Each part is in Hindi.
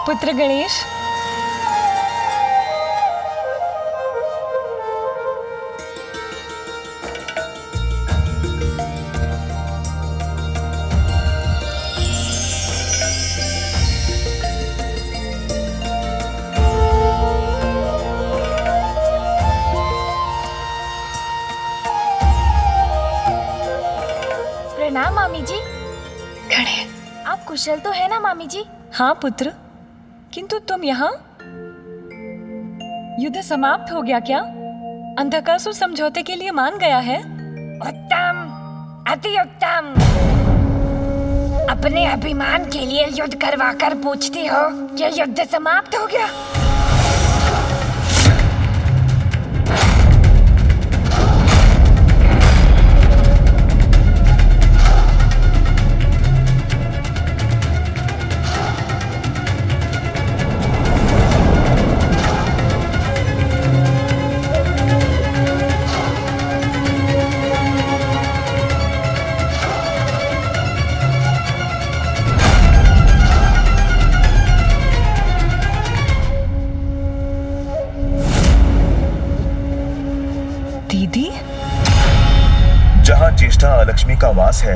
पुत्र गणेश, प्रणाम मामी जी। गणेश। आप कुशल तो है ना मामी जी? हाँ पुत्र, किंतु तुम यहाँ? युद्ध समाप्त हो गया क्या? अंधकासुर समझौते के लिए मान गया है? उत्तम, अति उत्तम। अपने अभिमान के लिए युद्ध करवाकर पूछती हो कि युद्ध समाप्त हो गया? दीदी, जहाँ ज्येष्ठा लक्ष्मी का वास है,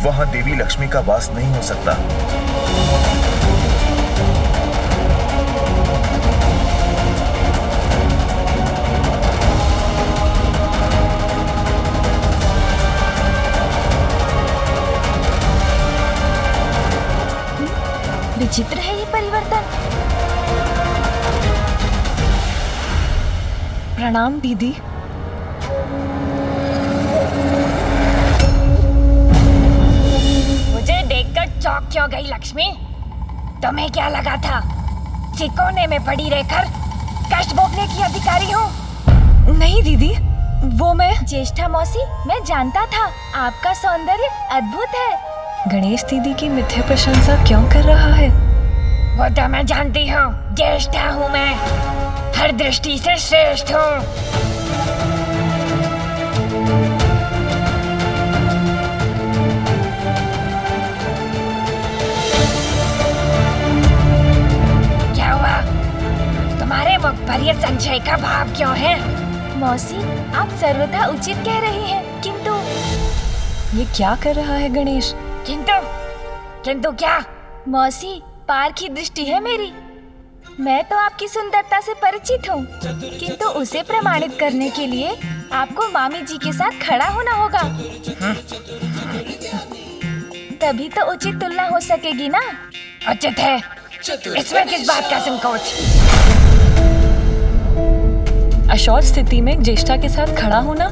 वहाँ देवी लक्ष्मी का वास नहीं हो सकता। विचित्र है ये परिवर्तन। प्रणाम दीदी। मुझे देखकर चौंक क्यों गई लक्ष्मी? तुम्हें क्या लगा था चिकोने में पड़ी रहकर कष्ट भोगने की अधिकारी हूँ? नहीं दीदी, वो मैं। ज्येष्ठा मौसी, मैं जानता था आपका सौंदर्य अद्भुत है। गणेश दीदी की मिथ्या प्रशंसा क्यों कर रहा है? वो तो मैं जानती हूँ, ज्येष्ठा हूँ मैं, हर दृष्टि से श्रेष्ठ हूँ। क्या हुआ? तुम्हारे मुख पर ये संशय का भाव क्यों है? मौसी, आप सर्वथा उचित कह रही हैं, किंतु ये क्या कर रहा है गणेश? किंतु क्या? मौसी, पार की दृष्टि है मेरी। मैं तो आपकी सुंदरता से परिचित हूँ, किंतु उसे प्रमाणित करने के लिए आपको मामी जी के साथ खड़ा होना होगा। तभी तो उचित तुलना हो सकेगी ना। उचित है, इसमें किस बात का संकोच? अशौच स्थिति में ज्येष्ठा के साथ खड़ा होना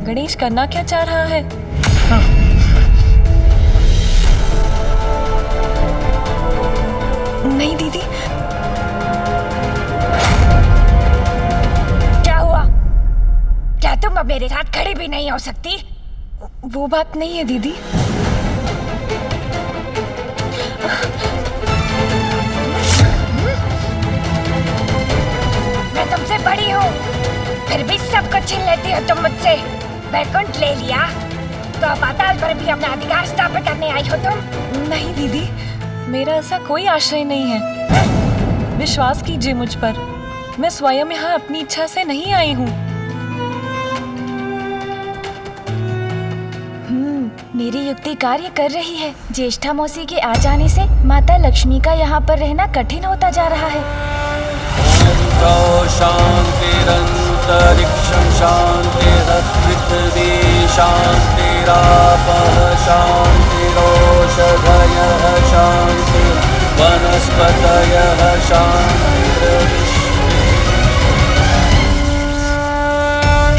गणेश करना क्या चाह रहा है? नहीं दीदी। क्या हुआ? क्या तुम अब मेरे साथ खड़ी भी नहीं हो सकती? वो बात नहीं है दीदी। मैं तुमसे बड़ी हूँ, फिर भी सब कुछ छीन लेती हो तुम मुझसे। वैकुंठ ले लिया तो अब पाताल पर भी अपना अधिकार स्थापित करने आई हो तुम? नहीं दीदी, मेरा ऐसा कोई आशय नहीं है। विश्वास कीजिए मुझ पर, मैं स्वयं यहाँ अपनी इच्छा से नहीं आई हूँ। मेरी युक्ति कार्य कर रही है। ज्येष्ठा मौसी के आ जाने से माता लक्ष्मी का यहाँ पर रहना कठिन होता जा रहा है। शान्तिरन्तरिक्षं शान्तिरपृथिवी शान्तिरापः शान्तिरोषधयः शान्तिर्वनस्पतयः शान्तिर्विश्वे।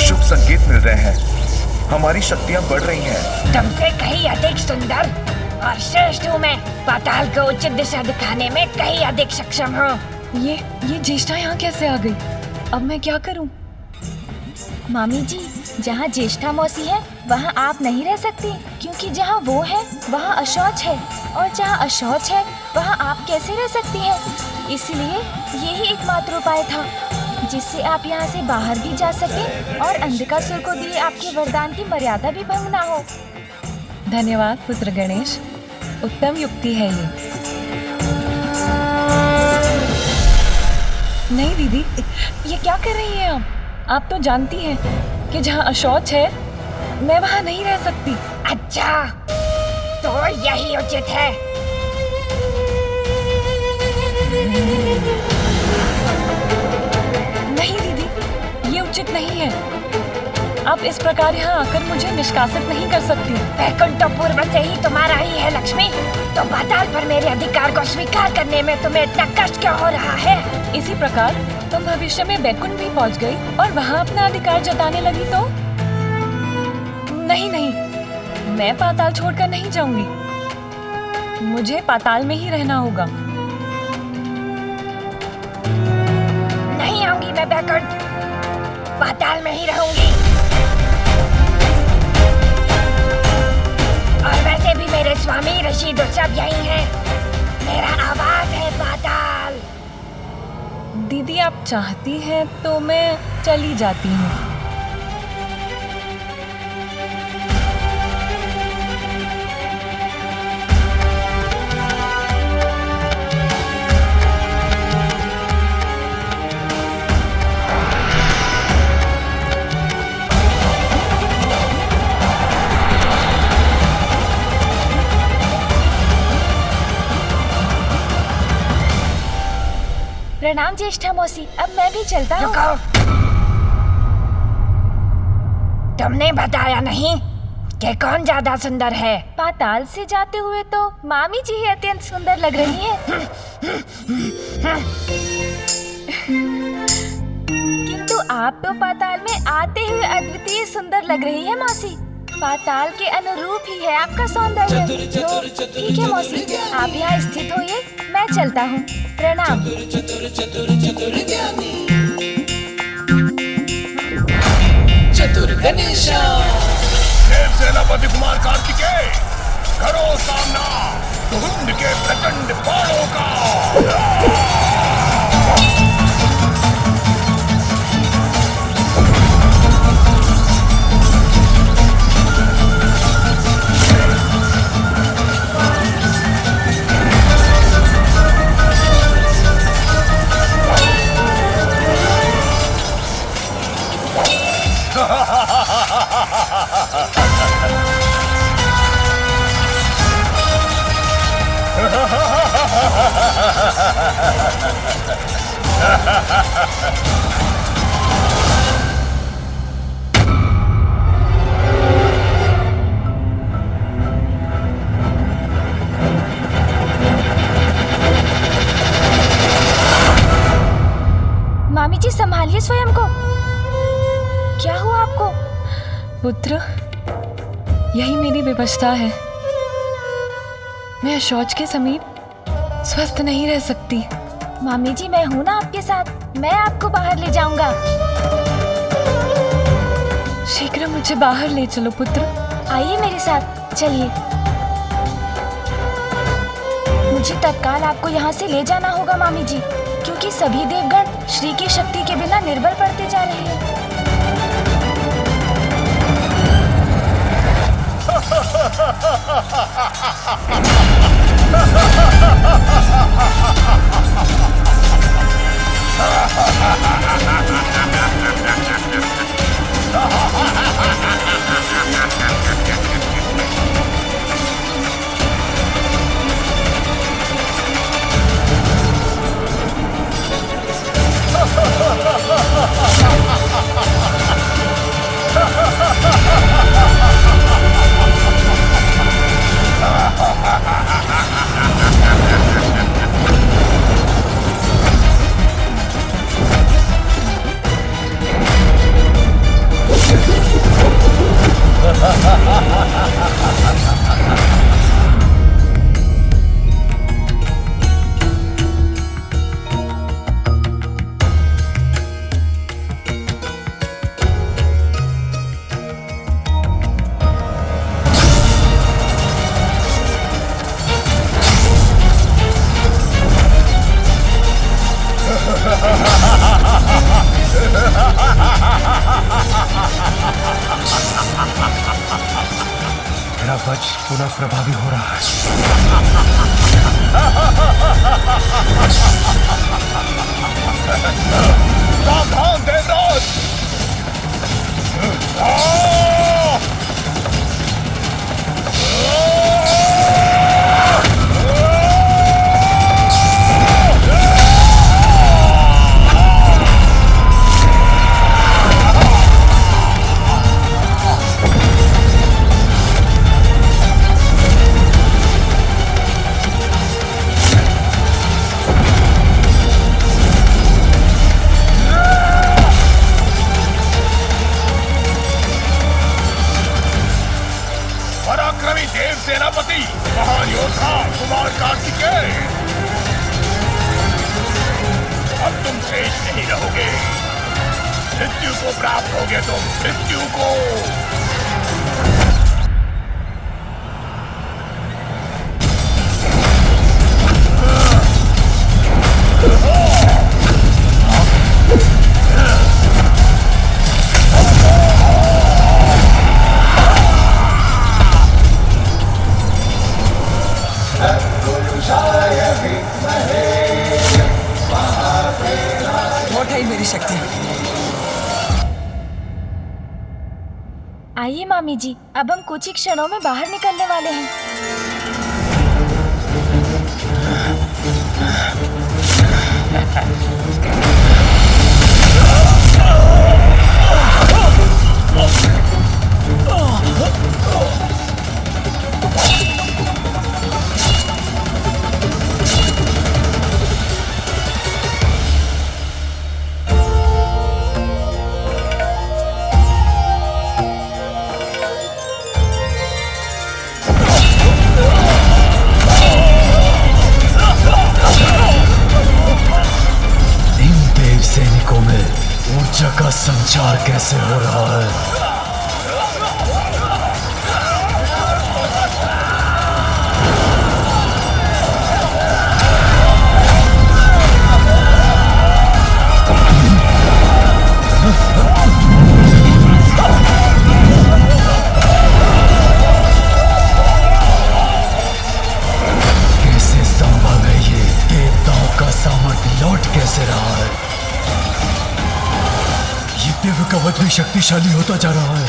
शुभ संकेत मिल रहे हैं, हमारी शक्तियाँ बढ़ रही हैं। तुमसे कहीं अधिक सुंदर और श्रेष्ठ हूँ मैं। पाताल को उचित दिशा दिखाने में कहीं अधिक सक्षम हूँ। ये ज्येष्ठा यहाँ कैसे आ गई? अब मैं क्या करूँ? मामी जी, जहाँ ज्येष्ठा मौसी है वहाँ आप नहीं रह सकती, क्योंकि जहाँ वो है वहाँ अशौच है, और जहाँ अशौच है वहाँ आप कैसे रह सकती हैं? इसलिए यही एकमात्र उपाय था जिससे आप यहाँ से बाहर भी जा सके और अंधकासुर को दिए आपके वरदान की मर्यादा भी भंग ना हो। धन्यवाद पुत्र गणेश, उत्तम युक्ति है ये। नहीं दीदी, ये क्या कर रही हैं आप तो जानती हैं कि जहाँ अशौच है मैं वहाँ नहीं रह सकती। अच्छा, तो यही उचित है। नहीं दीदी, ये उचित नहीं है। आप इस प्रकार यहाँ आकर मुझे निष्कासित नहीं कर सकती। वैकुंठ तो पूर्व से ही तुम्हारा ही है लक्ष्मी, तो पाताल पर मेरे अधिकार को स्वीकार करने में तुम्हें इतना कष्ट क्यों हो रहा है? इसी प्रकार तुम भविष्य में वैकुंठ भी पहुँच गई और वहाँ अपना अधिकार जताने लगी तो? नहीं नहीं, मैं पाताल छोड़कर नहीं जाऊंगी। मुझे पाताल में ही रहना होगा। नहीं आऊंगी मैं वैकुंठ, पाताल में ही रहूंगी। और वैसे भी मेरे स्वामी ऋषि तो सब यही हैं। मेरा आवास है पाताल। दीदी आप चाहती हैं तो मैं चली जाती हूँ। प्रणाम ज्येष्ठा मौसी, अब मैं भी चलता हूँ। रुको, तुमने बताया नहीं कि कौन ज्यादा सुंदर है? पाताल से जाते हुए तो मामी जी ही अत्यंत सुंदर लग रही हैं। किंतु आप तो पाताल में आते हुए अद्वितीय सुंदर लग रही है मौसी। पाताल के अनुरूप ही है आपका सौंदर्य। तो ठीक है मौसी, आप यहाँ स्थित होइए, मैं चलता हूँ। प्रणाम। चतुर गणेशा। देव सेनापति कुमार कार्तिकेय, करो सामना धुंध के प्रचंड बाणों का। मामी जी संभालिए स्वयं को। क्या हुआ आपको? पुत्र, यही मेरी विवशता है। मैं शौच के समीप स्वस्थ नहीं रह सकती। मामी जी, मैं हूँ ना आपके साथ, मैं आपको बाहर ले जाऊंगा। शीघ्र मुझे बाहर ले चलो पुत्र। आइए मेरे साथ, चलिए। मुझे तत्काल आपको यहाँ से ले जाना होगा मामी जी, क्योंकि सभी देवगण श्री की शक्ति के बिना निर्बल पड़ते जा रहे हैं। मेरा वज पुनः प्रभावी हो रहा है। को प्राप्त होगे तुम, मृत्यु को। लौट आई मेरी शक्ति। आइए मामी जी, अब हम कुछ ही क्षणों में बाहर निकलने वाले हैं। सैनिकों में ऊर्जा का संचार कैसे हो रहा है? कैसे संभव है ये? देवताओं का सामर्थ्य लौट कैसे रहा है? ये दिव्य कवच भी शक्तिशाली होता जा रहा है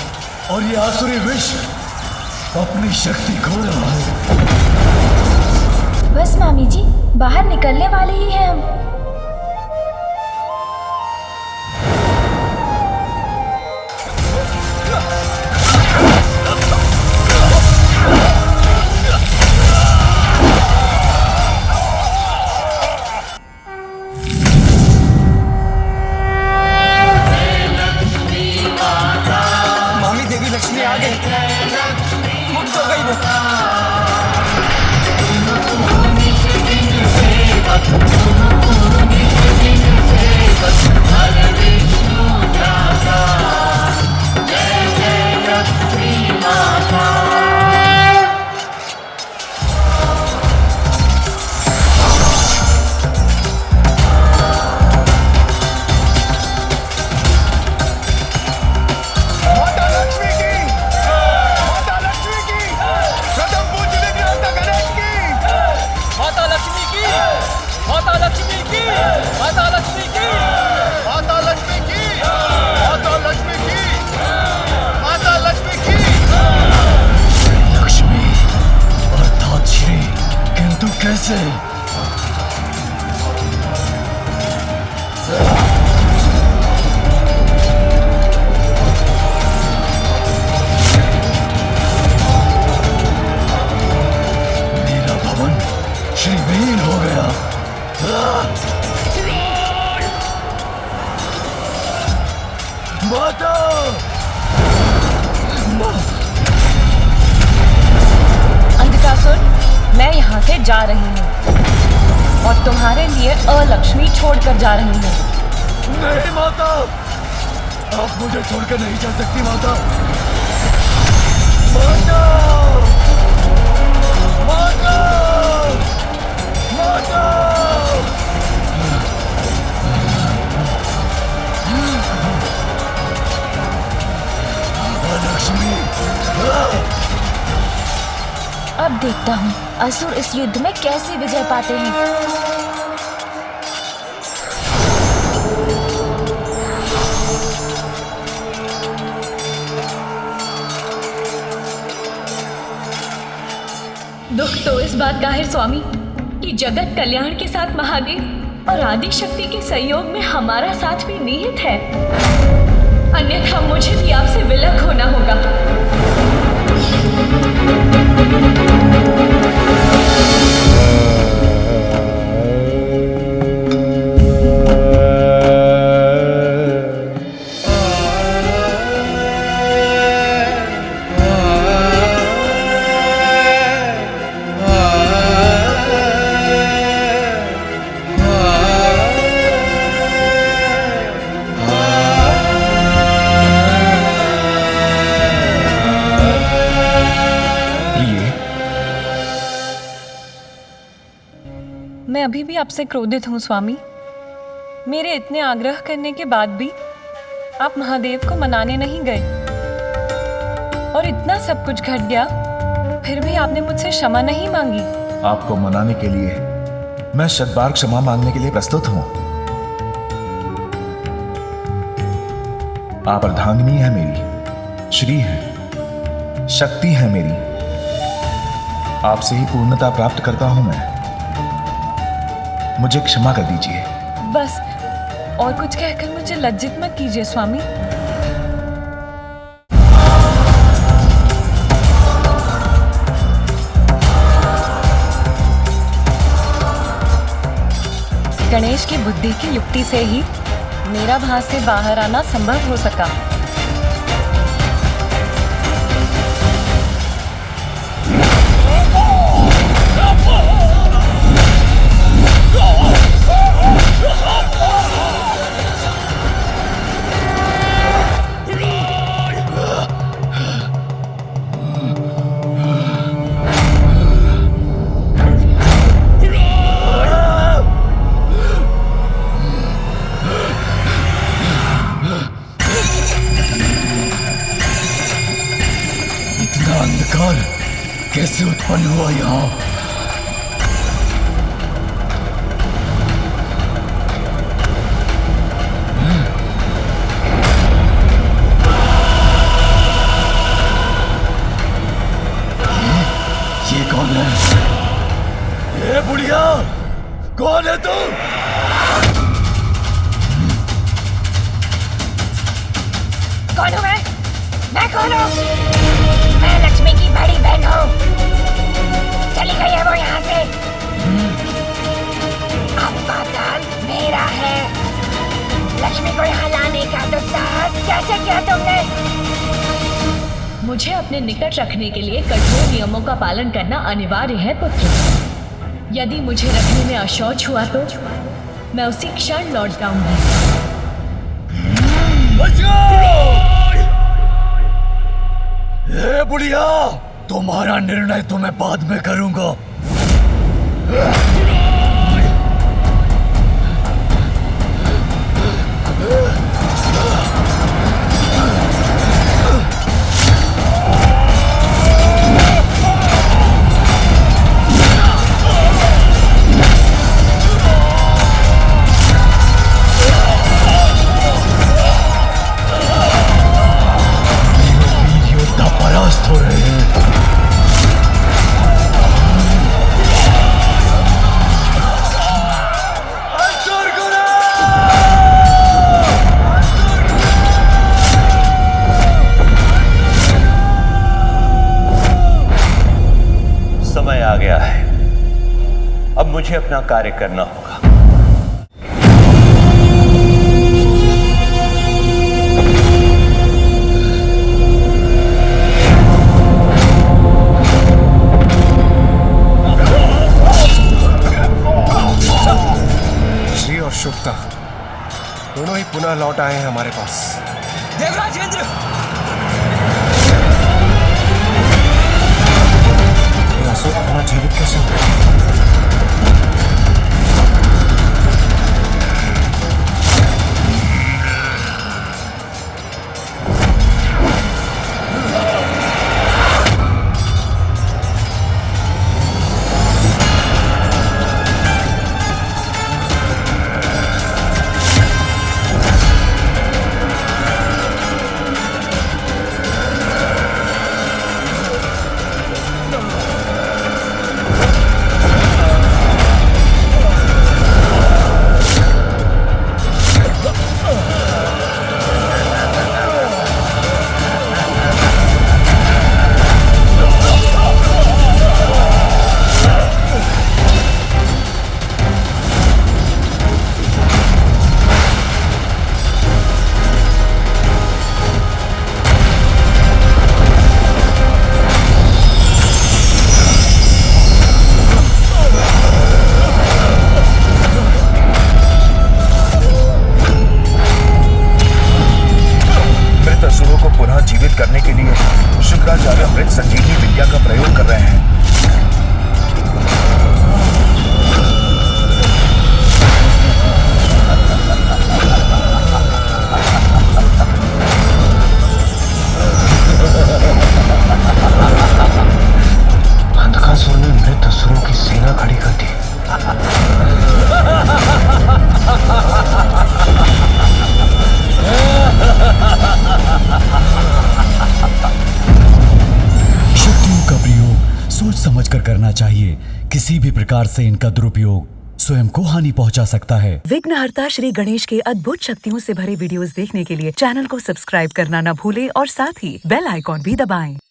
और ये आसुरी विश्व अपनी शक्ति खो रहा है। बस मामी जी, बाहर निकलने वाले ही हैं हम। लक्ष्मी आ गई, मुक्त हो गई वो। कैसे? मेरा भवन श्रीवीर हो गया। माता! अंधकासुर, मैं यहाँ से जा रही हूँ और तुम्हारे लिए अलक्ष्मी छोड़कर जा रही हूँ। नहीं माता, आप मुझे छोड़कर नहीं जा सकती माता। माता! माता! माता! अलक्ष्मी! अब देखता हूँ असुर इस युद्ध में कैसे विजय पाते हैं। दुख तो इस बात का है स्वामी कि जगत कल्याण के साथ महादेव और आदि शक्ति के सहयोग में हमारा साथ भी निहित है, अन्यथा मुझे भी आपसे विलग होना होगा। आपसे क्रोधित हूँ स्वामी। मेरे इतने आग्रह करने के बाद भी आप महादेव को मनाने नहीं गए और इतना सब कुछ घट गया, फिर भी आपने मुझसे क्षमा नहीं मांगी। आपको मनाने के लिए मैं शतबार क्षमा मांगने के लिए प्रस्तुत हूं। आप अर्धांगिनी है मेरी, श्री है, शक्ति है मेरी। आपसे ही पूर्णता प्राप्त करता हूं मैं। मुझे क्षमा कर दीजिए। बस और कुछ कहकर मुझे लज्जित मत कीजिए स्वामी। गणेश की बुद्धि की युक्ति से ही मेरा भास से बाहर आना संभव हो सका। अंधकार कैसे उत्पन्न हुआ यहाँ? ये कौन है? ये बुढ़िया कौन है तू? कौन हूँ मैं कौन हूँ? मैं लक्ष्मी की बड़ी बहन हूँ। चली गई है वो यहाँ से। अब पाताल मेरा है। लक्ष्मी को यहाँ लाने का दुस्साहस कैसे किया तुमने? मुझे अपने निकट रखने के लिए कठोर नियमों का पालन करना अनिवार्य है पुत्र। यदि मुझे रखने में अशौच हुआ तो मैं उसी क्षण लौट जाऊंगी। ए बुढ़िया, तुम्हारा निर्णय तो मैं बाद में करूंगा। परास्त हो रहे हैं। समय आ गया है, अब मुझे अपना कार्य करना होगा। शुभता दोनों ही पुनः लौट आए हैं हमारे पास। देवराज इंद्र, ये असुर पुनः जीवित कैसे हुए? सोचकर करना चाहिए। किसी भी प्रकार से इनका दुरुपयोग स्वयं को हानि पहुंचा सकता है। विघ्नहर्ता श्री गणेश के अद्भुत शक्तियों से भरे वीडियोस देखने के लिए चैनल को सब्सक्राइब करना न भूलें और साथ ही बेल आइकॉन भी दबाएं।